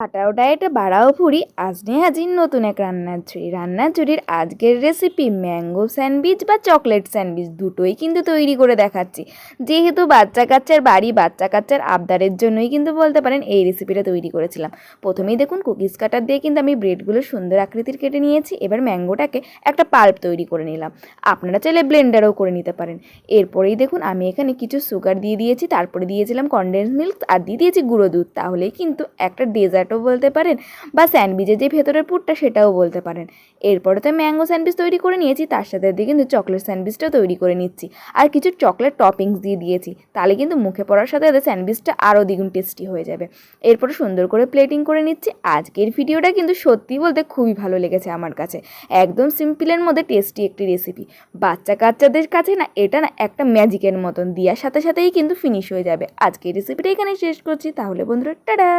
হাঁটাও ডায়েটে বাড়াও ভুঁড়ি, আজ নিয়ে হাজির নতুন এক রান্নার ঝুড়ির আজকের রেসিপি ম্যাঙ্গো স্যান্ডউইচ বা চকলেট স্যান্ডউইচ দুটোই কিন্তু তৈরি করে দেখাচ্ছি। যেহেতু বাচ্চা কাচ্চার বাড়ি, বাচ্চা কাচ্চার আবদারের জন্যই কিন্তু বলতে পারেন এই রেসিপিটা তৈরি করেছিলাম। প্রথমেই দেখুন কুকিজ কাটার দিয়ে কিন্তু আমি ব্রেডগুলো সুন্দর আকৃতির কেটে নিয়েছি। এবার ম্যাঙ্গোটাকে একটা পাল্প তৈরি করে নিলাম, আপনারা চাইলে ব্লেন্ডারও করে নিতে পারেন। এরপরেই দেখুন আমি এখানে কিছু সুগার দিয়ে দিয়েছি, তারপরে দিয়েছিলাম কনডেন্স মিল্ক আর দিয়ে দিয়েছি গুঁড়ো দুধ। তাহলেই কিন্তু একটা ডেজার্টও বলতে পারেন বা স্যান্ডউইচের যে ভেতরের পুরটা সেটাও বলতে পারেন। এরপরে তো ম্যাঙ্গো স্যান্ডউইচ তৈরি করে নিয়েছি, তার সাথে দিয়ে কিন্তু চকলেট স্যান্ডউইচটাও তৈরি করে নিচ্ছি আর কিছু চকলেট টপিংস দিয়ে দিয়েছি। তাহলে কিন্তু মুখে পড়ার সাথে সাথে স্যান্ডউইচটা আরও দ্বিগুণ টেস্টি হয়ে যাবে। এরপরে সুন্দর করে প্লেটিং করে নিচ্ছি। আজকের ভিডিওটা কিন্তু সত্যি বলতে খুবই ভালো লেগেছে আমার কাছে। একদম সিম্পলের মধ্যে টেস্টি একটি রেসিপি। বাচ্চা কাচ্চাদের কাছে না এটা না একটা ম্যাজিকের মতন, দেওয়ার সাথে সাথেই কিন্তু ফিনিশ হয়ে যাবে। আজকের রেসিপিটা এখানে শেষ করছি। তাহলে বন্ধুরা টাটা।